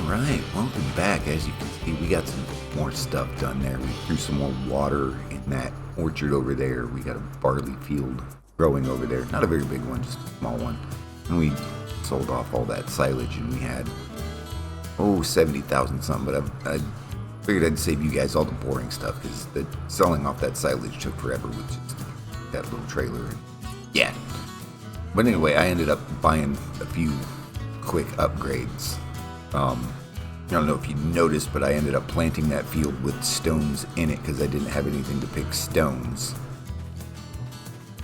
Alright, welcome back. As you can see, we got some more stuff done there. We threw some more water in that orchard over there. We got a barley field growing over there. Not a very big one, just a small one. And we sold off all that silage and we had, 70,000 something. But I figured I'd save you guys all the boring stuff because the selling off that silage took forever with just that little trailer. And yeah. But anyway, I ended up buying a few quick upgrades. I don't know if you noticed, but I ended up planting that field with stones in it because I didn't have anything to pick stones.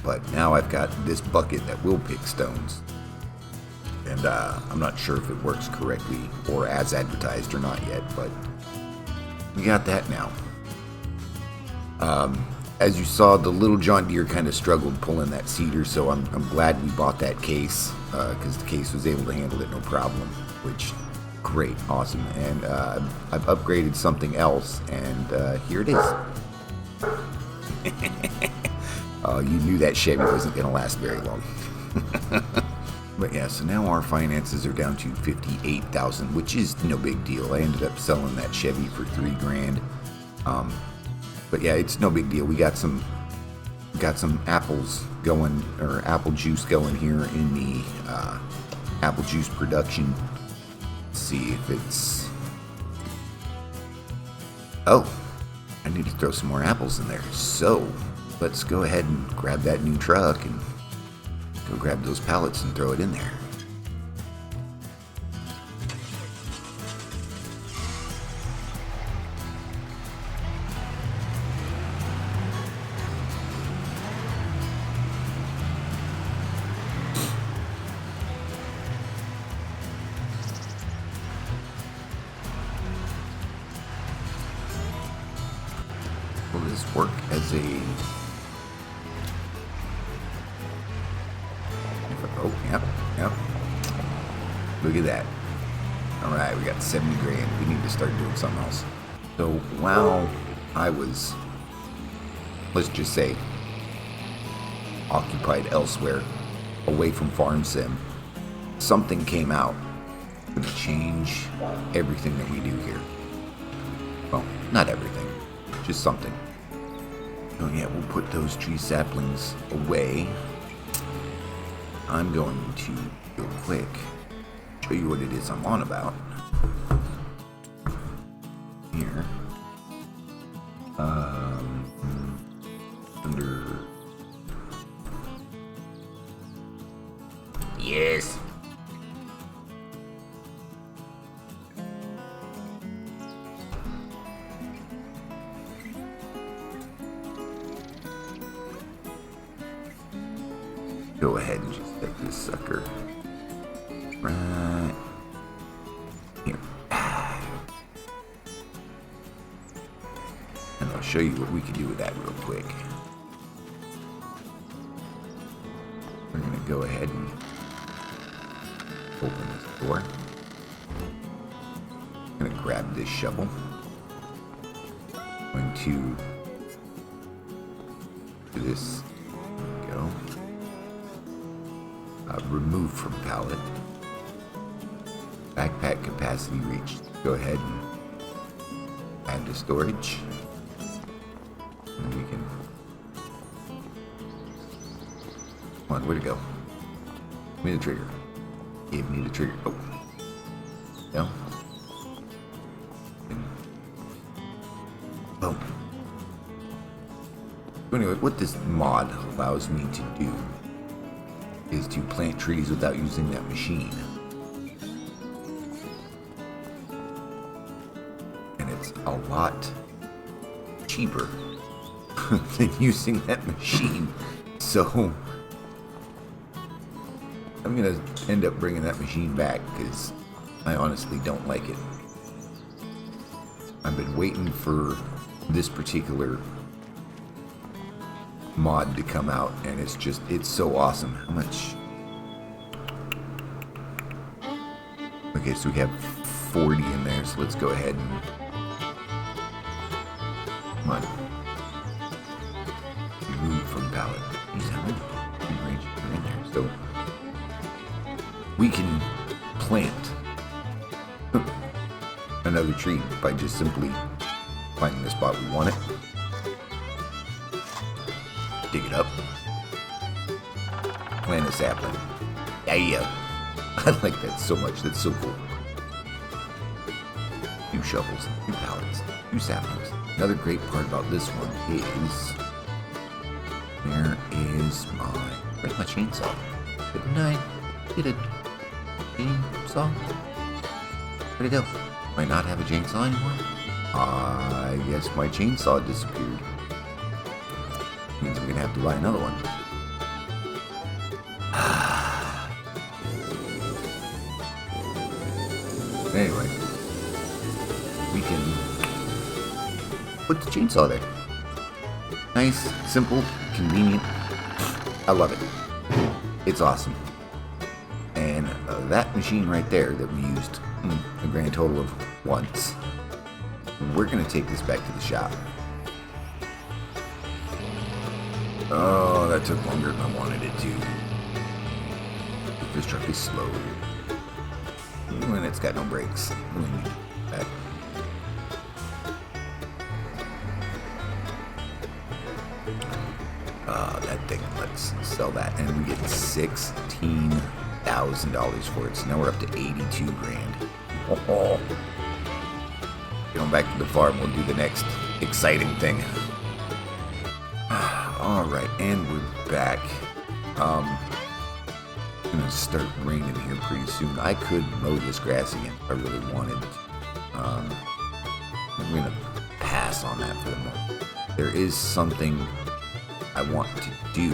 But now I've got this bucket that will pick stones. And I'm not sure if it works correctly or as advertised or not yet, but we got that now. As you saw, the little John Deere kind of struggled pulling that seeder, so I'm glad we bought that case because the case was able to handle it no problem, which great, awesome. And I've upgraded something else, and here it is. You knew that Chevy wasn't going to last very long. But yeah, so now our finances are down to $58,000, which is no big deal. I ended up selling that Chevy for $3,000. But yeah, it's no big deal. We got some apples going, or apple juice going here in the apple juice production. Let's see if it's... Oh, I need to throw some more apples in there. So let's go ahead and grab that new truck and go grab those pallets and throw it in there. Will this work as a... Oh, yep. Look at that. Alright, we got $70,000. We need to start doing something else. So while I was, let's just say, occupied elsewhere, away from Farm Sim, something came out to change everything that we do here. Well, not everything, just something. Oh yeah, we'll put those tree saplings away. I'm going to real quick show you what it is I'm on about. Here. Under... Yes! Go ahead and just take this sucker right here. And I'll show you what we can do with that real quick. We're going to go ahead and open this door. I'm going to grab this shovel. I'm going to do this. There we go. Remove from pallet. Backpack capacity reached. Go ahead and add to storage. And we can... Come on, where'd it go? Give me the trigger. Give me the trigger. Oh. No. And boom. So anyway, what this mod allows me to do is to plant trees without using that machine. And it's a lot cheaper than using that machine. So I'm gonna end up bringing that machine back because I honestly don't like it. I've been waiting for this particular mod to come out, and it's so awesome. How much? Okay, so we have 40 in there, so let's go ahead and come on, remove from pallet. Jeez, how many ranges are in there? So we can plant another tree by just simply finding the spot we want it. Dig it up. Plant a sapling. Yeah. I like that so much. That's so cool. 2 shovels, 2 pallets, 2 saplings. Another great part about this one is where's my chainsaw? Didn't I get a chainsaw? Where'd it go? Do I not have a chainsaw anymore? I guess my chainsaw disappeared. Means we're gonna have to buy another one. Anyway, we can put the chainsaw there. Nice, simple, convenient. I love it. It's awesome. And that machine right there that we used a grand total of once, we're going to take this back to the shop. Oh, that took longer than I wanted it to. This truck is slow. And it's got no brakes. That. That thing, let's sell that. And we get $16,000 for it. So now we're up to 82 grand. Oh. Going back to the farm, we'll do the next exciting thing. Alright, and we're back. It's gonna start raining here pretty soon. I could mow this grass again if I really wanted. I'm gonna pass on that for the moment. There is something I want to do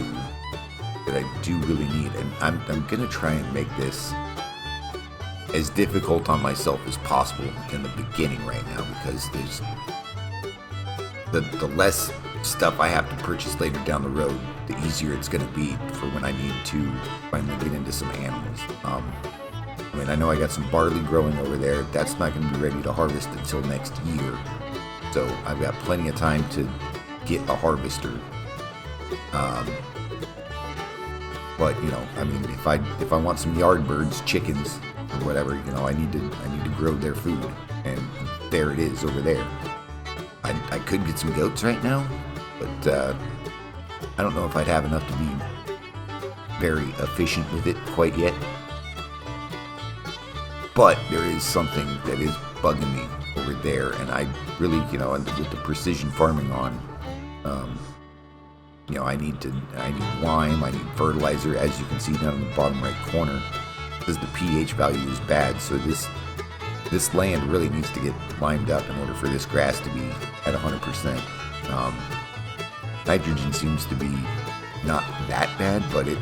that I do really need, and I'm gonna try and make this as difficult on myself as possible in the beginning right now, because there's the less stuff I have to purchase later down the road, the easier it's going to be for when I need to finally get into some animals. I mean, I know I got some barley growing over there. That's not going to be ready to harvest until next year. So I've got plenty of time to get a harvester. But, you know, I mean, if I want some yard birds, chickens, or whatever, you know, I need to grow their food. And there it is over there. I could get some goats right now, but I don't know if I'd have enough to be very efficient with it quite yet. But there is something that is bugging me over there, and I really, you know, with the precision farming on, you know, I need lime, I need fertilizer. As you can see down in the bottom right corner, because the pH value is bad, so this land really needs to get limed up in order for this grass to be at 100%. Nitrogen seems to be not that bad, but it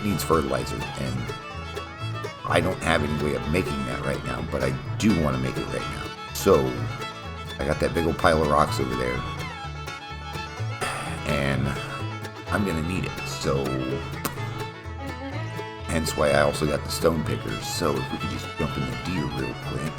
needs fertilizer, and I don't have any way of making that right now, but I do want to make it right now. So I got that big old pile of rocks over there, and I'm gonna need it. So hence why I also got the stone pickers. So if we could just jump in the deer real quick.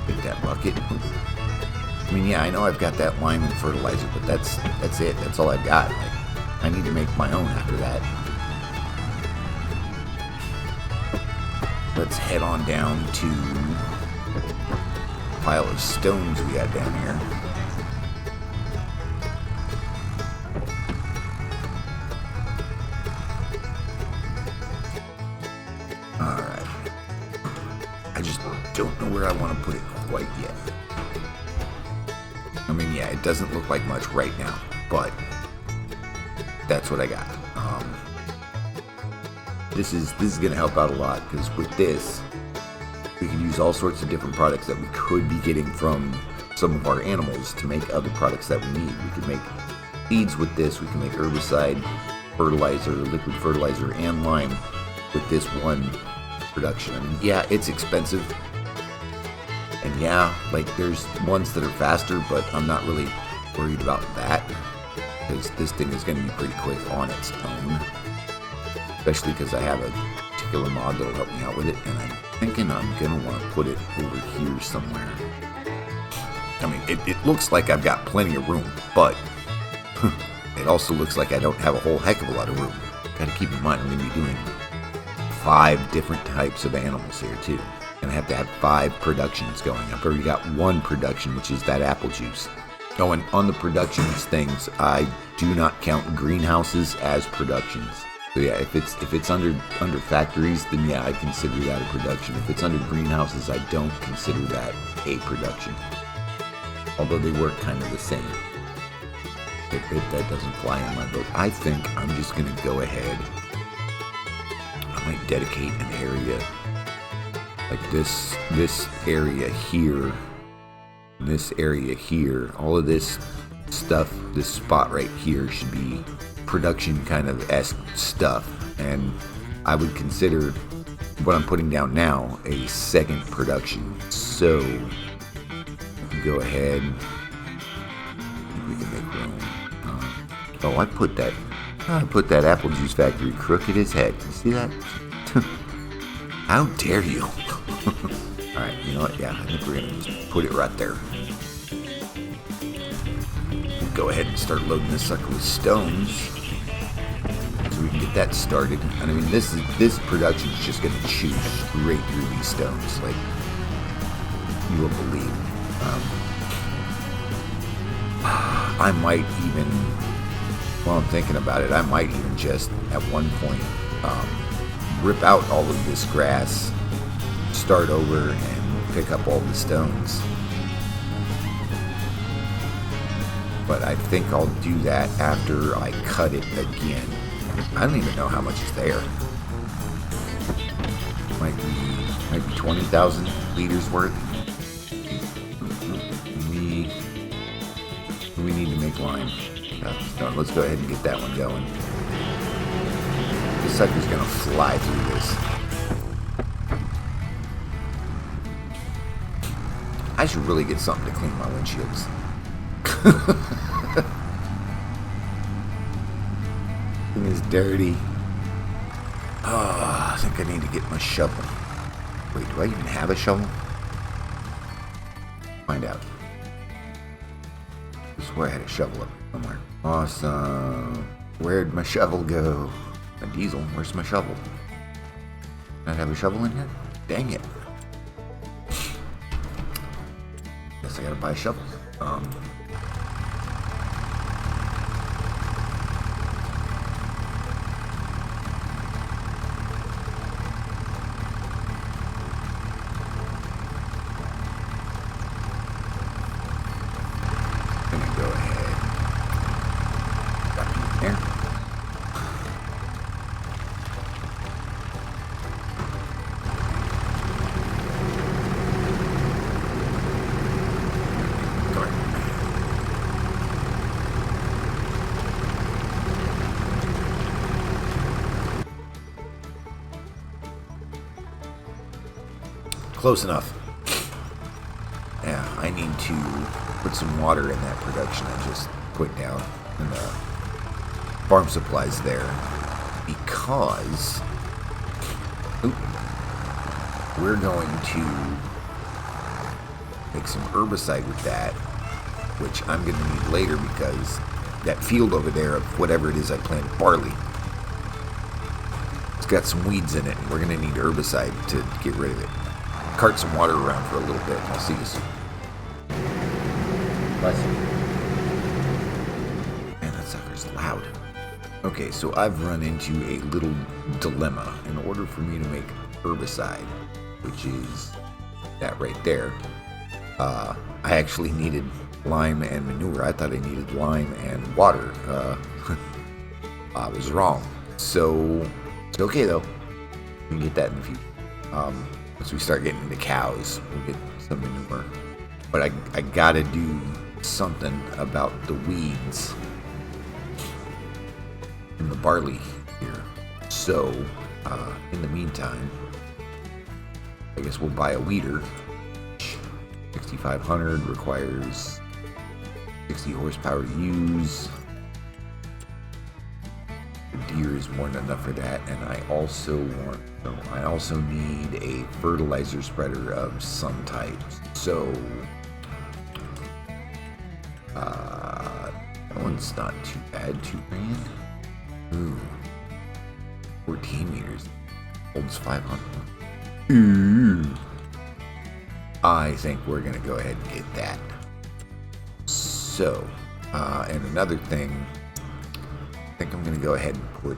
Take that bucket. I mean, yeah, I know I've got that lime and fertilizer, but that's it. That's all I've got. Like, I need to make my own after that. Let's head on down to the pile of stones we got down here. Alright. I just don't know where I want to put it quite yet. I mean, yeah, it doesn't look like much right now, but that's what I got. This is going to help out a lot, because with this, we can use all sorts of different products that we could be getting from some of our animals to make other products that we need. We can make feeds with this. We can make herbicide, fertilizer, liquid fertilizer, and lime with this one production. I mean, yeah, it's expensive. And yeah, like, there's ones that are faster, but I'm not really worried about that, because this thing is going to be pretty quick on its own. Especially because I have a particular mod that will help me out with it, and I'm thinking I'm going to want to put it over here somewhere. I mean, it looks like I've got plenty of room, but it also looks like I don't have a whole heck of a lot of room. Gotta keep in mind, I'm gonna be doing 5 different types of animals here too. And I have to have 5 productions going. I've already got 1 production, which is that apple juice. Oh, and on the productions things, I do not count greenhouses as productions. So yeah, if it's under factories, then yeah, I consider that a production. If it's under greenhouses, I don't consider that a production. Although they work kind of the same. That doesn't fly in my book. I think I'm just gonna go ahead. I might dedicate an area like this area here, this area here. All of this stuff, this spot right here should be production kind of esque stuff, and I would consider what I'm putting down now a second production. So go ahead. We can make room. Oh, I put that apple juice factory crooked as heck. You see that? How dare you? Alright, you know what? Yeah, I think we're gonna just put it right there. We'll go ahead and start loading this sucker with stones, so we can get that started. And I mean, this production is just gonna chew straight through these stones, like you won't believe. I might even, while I'm thinking about it, I might even just at one point rip out all of this grass, start over, and pick up all the stones. But I think I'll do that after I cut it again. I don't even know how much is there. Might be 20,000 liters worth. We need to make lime. No, let's go ahead and get that one going. This sucker's gonna fly through this. I should really get something to clean my windshields. It is dirty. Oh, I think I need to get my shovel. Wait, do I even have a shovel? Find out. I swear I had a shovel up somewhere. Awesome. Where'd my shovel go? My diesel, where's my shovel? Did I have a shovel in here? Dang it. Guess I gotta buy a shovel. Gonna go ahead. Got it in there. Close enough. Yeah, I need to put some water in that production I just put down in the farm supplies there, because we're going to make some herbicide with that, which I'm going to need later, because that field over there of whatever it is I planted, barley, it's got some weeds in it, and we're going to need herbicide to get rid of it. Cart some water around for a little bit, and I'll see you soon. Bless you. Man, that sucker's loud. Okay, so I've run into a little dilemma. In order for me to make herbicide, which is that right there, I actually needed lime and manure. I thought I needed lime and water. I was wrong. So, it's okay though. We can get that in the future. Once we start getting into cows, we'll get some manure. But I gotta do something about the weeds in the barley here. So, in the meantime, I guess we'll buy a weeder. 6500 requires 60 horsepower to use. The deer is more than enough for that, and I also need a fertilizer spreader of some type. So That one's not too bad. 2 grand. Ooh. 14 meters. Holds 500. Ooh. I think we're going to go ahead and get that. So, and another thing, I think I'm going to go ahead and put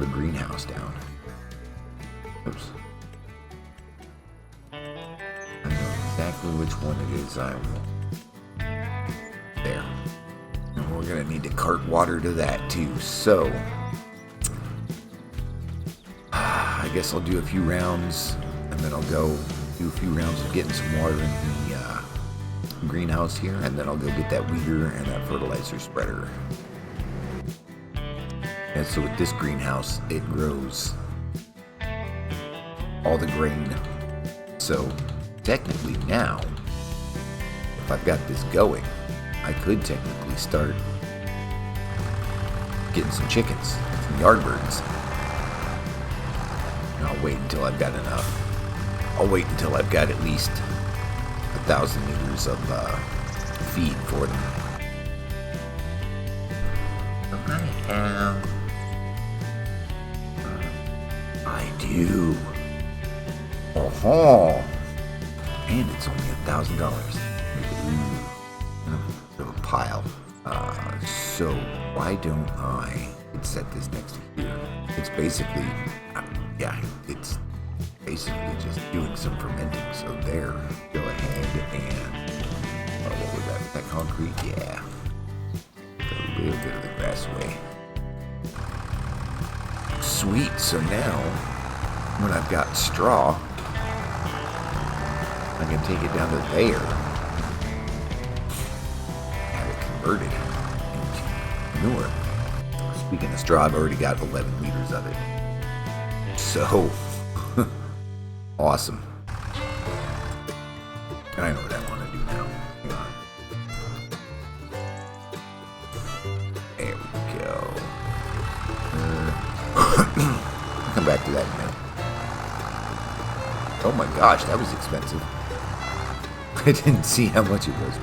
a greenhouse down. Oops. I know exactly which one it is I want. There. And we're going to need to cart water to that too. So, I guess I'll do a few rounds, and then I'll go do a few rounds of getting some water in the greenhouse here, and then I'll go get that weeder and that fertilizer spreader. And so with this greenhouse, it grows all the grain. So technically now, if I've got this going, I could technically start getting some chickens, some yardbirds. And I'll wait until I've got enough. I'll wait until I've got at least 1,000 liters of feed for them. So I do. Oh, and it's only $1,000. So a pile. So why don't I set this next to here? It's basically, it's basically just doing some fermenting. So there, go ahead and, what was that? Was that concrete? Yeah. Got a little bit of the grass away. Sweet. So now, when I've got straw, I can take it down to there, have it converted into manure. Speaking of straw, I've already got 11 liters of it. So, awesome. I know what I want to do now. Hang on. There we go. I'll come back to that in a minute. Oh my gosh, that was expensive. I didn't see how much it was.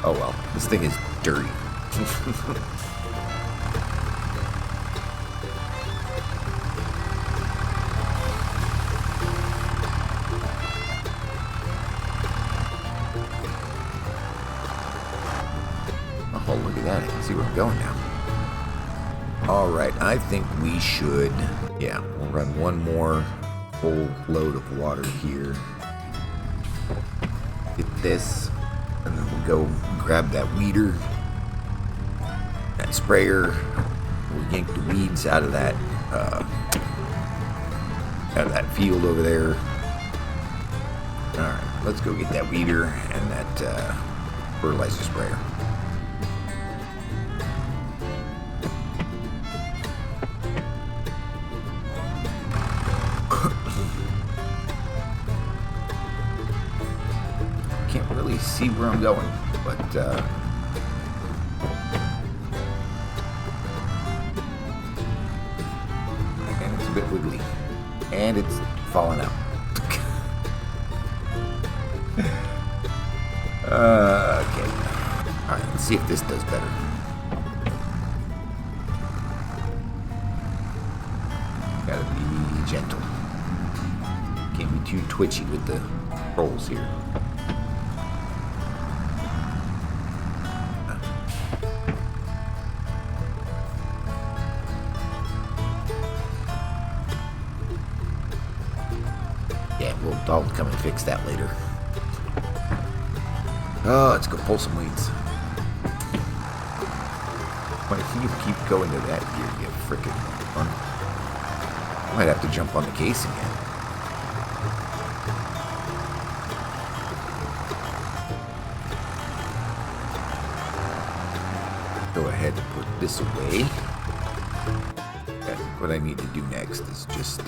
Oh well, this thing is dirty. Oh, look at that. I can see where I'm going now. Alright, I think we should, we'll run one more full load of water here. Get this, and then we'll go grab that weeder, that sprayer. We'll yank the weeds out of that field over there. Alright, let's go get that weeder and that fertilizer sprayer. Can't really see where I'm going, but and it's a bit wiggly, and it's falling out. Okay, all right, let's see if this does better. Gotta be gentle. Can't be too twitchy with the rolls here. I'll come and fix that later. Oh, let's go pull some weeds. Why do you keep going to that gear, you frickin' fun? I might have to jump on the case again. Go ahead and put this away. I think what I need to do next is just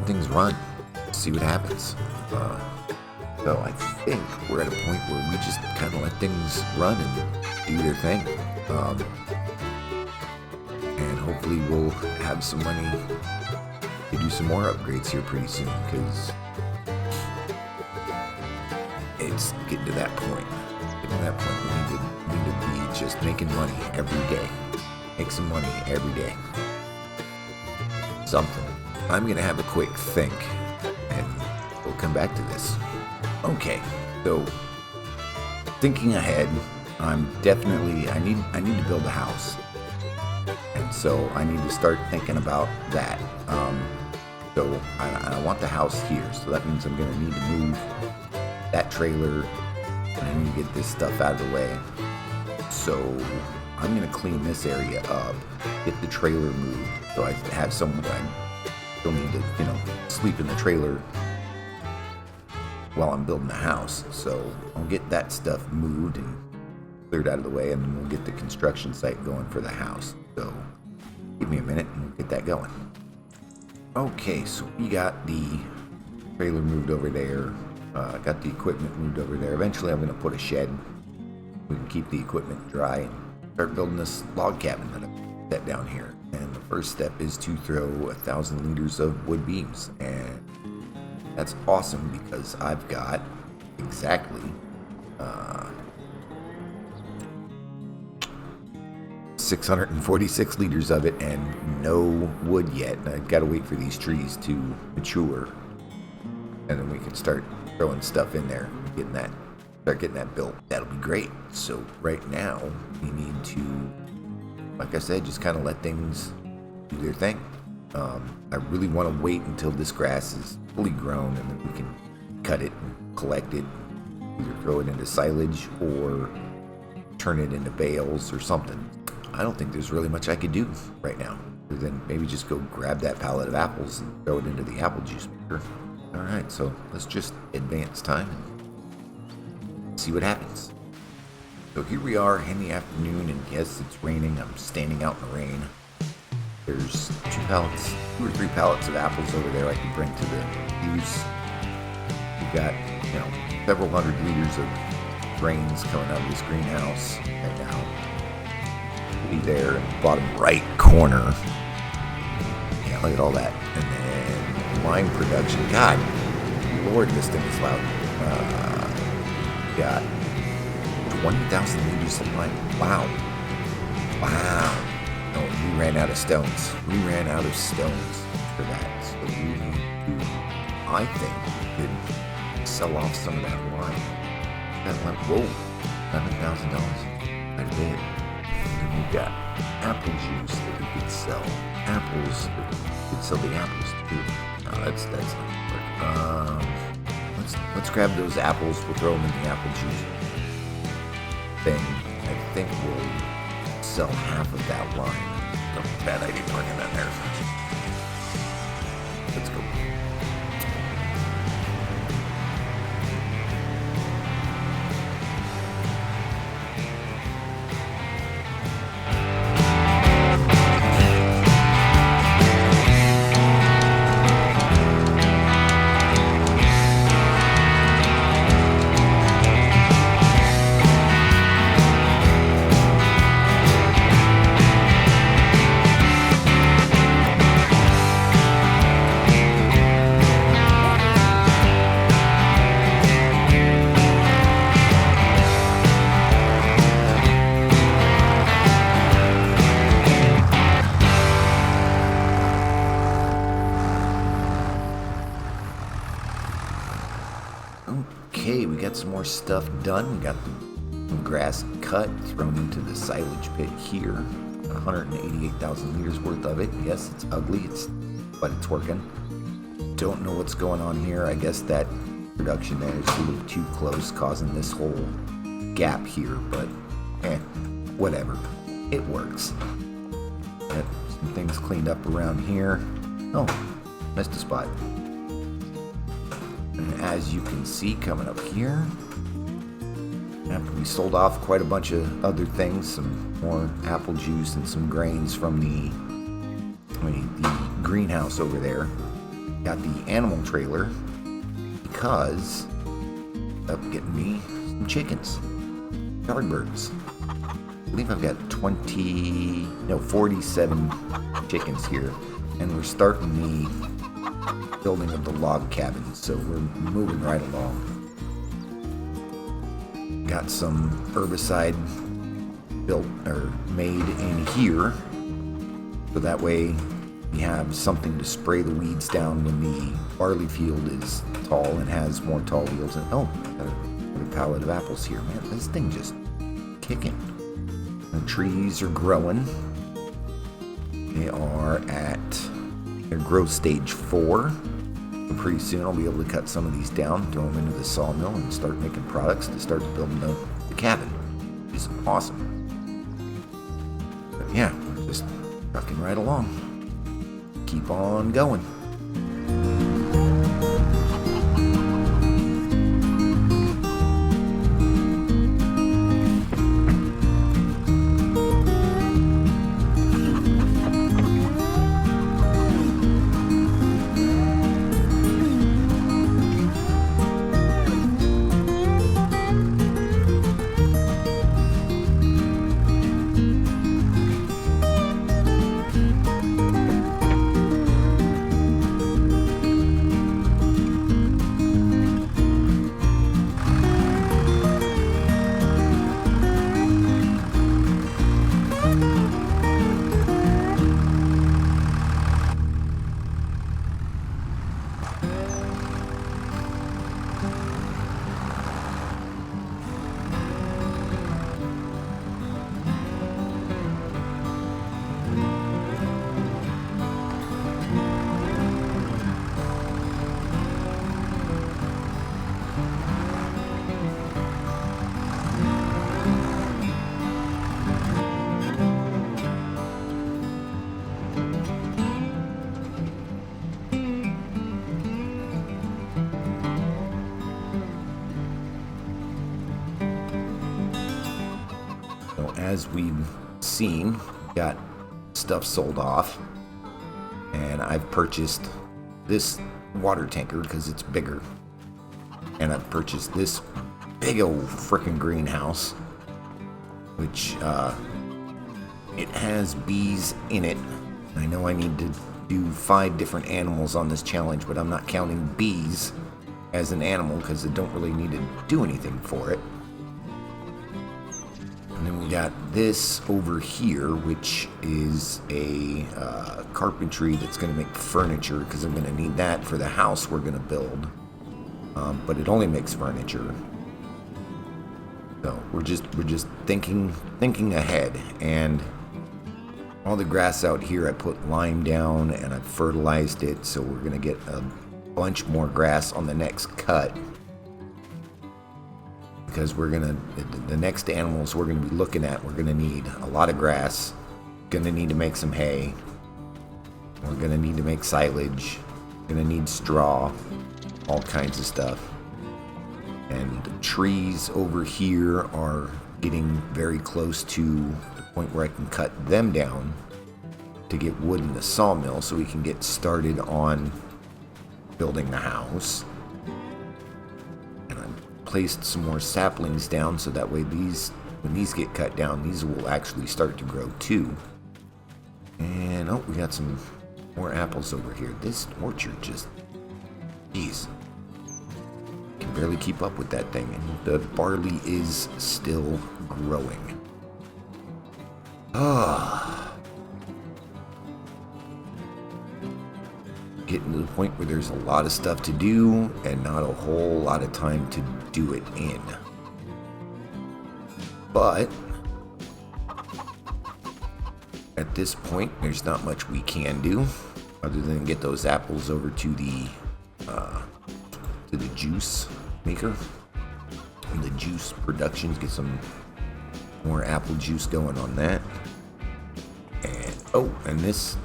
things run, see what happens. So I think we're at a point where we just kind of let things run and do their thing. And hopefully we'll have some money to do some more upgrades here pretty soon, because it's getting to that point. Getting to that point, we need to be just making money every day. Make some money every day. Something. I'm gonna have a quick think, and we'll come back to this. Okay, so thinking ahead, I need to build a house, and so I need to start thinking about that. So I want the house here, so that means I'm gonna need to move that trailer, and I need to get this stuff out of the way. So I'm gonna clean this area up, get the trailer moved, so I have someone. I still need to, sleep in the trailer while I'm building the house. So I'll get that stuff moved and cleared out of the way, and then we'll get the construction site going for the house. So give me a minute and we'll get that going. Okay, so we got the trailer moved over there, got the equipment moved over there. Eventually I'm going to put a shed. We can keep the equipment dry and start building this log cabin that I've set down here. And the first step is to throw 1,000 liters of wood beams, and that's awesome because I've got exactly 646 liters of it and no wood yet. And I've got to wait for these trees to mature, and then we can start throwing stuff in there, start getting that built. That'll be great. So right now we need to, like I said, just kind of let things do their thing. I really want to wait until this grass is fully grown, and then we can cut it and collect it, either throw it into silage or turn it into bales or something. I don't think there's really much I could do right now, other than maybe just go grab that pallet of apples and throw it into the apple juice maker. All right, so let's just advance time and see what happens. So here we are in the afternoon, and yes, it's raining. I'm standing out in the rain. There's 2 or 3 pallets of apples over there I can bring to the juice. We've got, several hundred liters of grains coming out of this greenhouse right now. Be there in the bottom right corner. Yeah, look at all that. And then wine production. God, Lord, this thing is loud. Got 20,000 liters of wine. Wow. No, we ran out of stones. We ran out of stones for that. So we need to, I think, we could sell off some of that wine. That went, whoa, $11,000. Quite a bit. And then we got apple juice that we could sell. Apples, we could sell the apples too. No, that's not gonna work. Let's grab those apples. We'll throw them in the apple juice thing. I think we'll sell half of that line. No bad idea parking that there. Let's go. Okay, we got some more stuff done. We got the grass cut, thrown into the silage pit here. 188,000 liters worth of it. Yes, it's ugly, but it's working. Don't know what's going on here. I guess that production there is a little too close, causing this whole gap here, but whatever. It works. Got some things cleaned up around here. Oh, missed a spot. And as you can see coming up here, after we sold off quite a bunch of other things, some more apple juice and some grains from the greenhouse over there, got the animal trailer because up getting me some chickens, yard birds. I believe I've got 47 chickens here, and we're starting the building of the log cabin, so we're moving right along. got some herbicide built or made in here, so that way we have something to spray the weeds down when the barley field is tall and has more tall fields. And oh, got a pallet of apples here, man. This thing just kicking. The trees are growing. They are at their growth stage 4. So pretty soon I'll be able to cut some of these down, throw them into the sawmill, and start making products to start building the cabin. It's awesome. But yeah, just trucking right along. Keep on going. As we've seen, got stuff sold off, and I've purchased this water tanker because it's bigger, and I've purchased this big old frickin' greenhouse, which it has bees in it. I know I need to do 5 different animals on this challenge, but I'm not counting bees as an animal because I don't really need to do anything for it. And then we got this over here, which is a carpentry that's going to make furniture, because I'm going to need that for the house we're going to build. But it only makes furniture. So we're just thinking ahead. And all the grass out here, I put lime down and I fertilized it, so we're going to get a bunch more grass on the next cut. Because the next animals we're gonna be looking at, we're gonna need a lot of grass, gonna need to make some hay, we're gonna need to make silage, gonna need straw, all kinds of stuff. And the trees over here are getting very close to the point where I can cut them down to get wood in the sawmill so we can get started on building the house. Placed some more saplings down so that way when these get cut down, these will actually start to grow too. And oh, we got some more apples over here. This orchard just, geez, can barely keep up with that thing, and the barley is still growing. Getting to the point where there's a lot of stuff to do and not a whole lot of time to do it in. But at this point, there's not much we can do other than get those apples over to the juice maker and the juice production. Get some more apple juice going on that. And this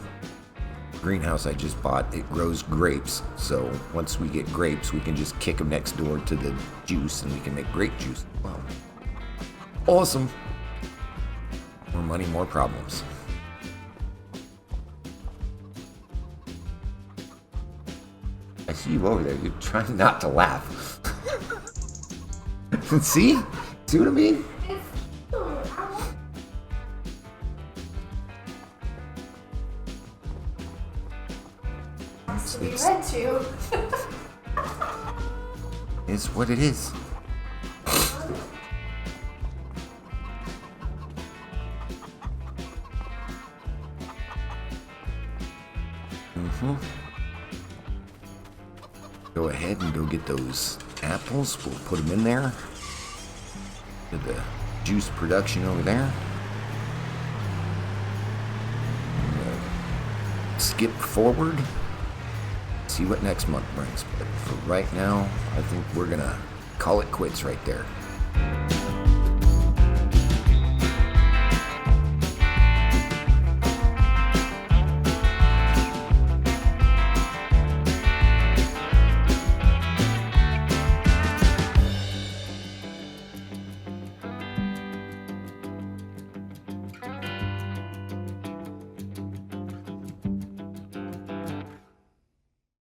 greenhouse I just bought, it grows grapes, so once we get grapes we can just kick them next door to the juice and we can make grape juice. Wow, awesome. More money, more problems. I see you over there, you're trying not to laugh. See what I mean? It's what it is. go ahead and go get those apples. We'll put them in there. Get the juice production over there. Skip forward. See what next month brings. But for right now, I think we're gonna call it quits right there.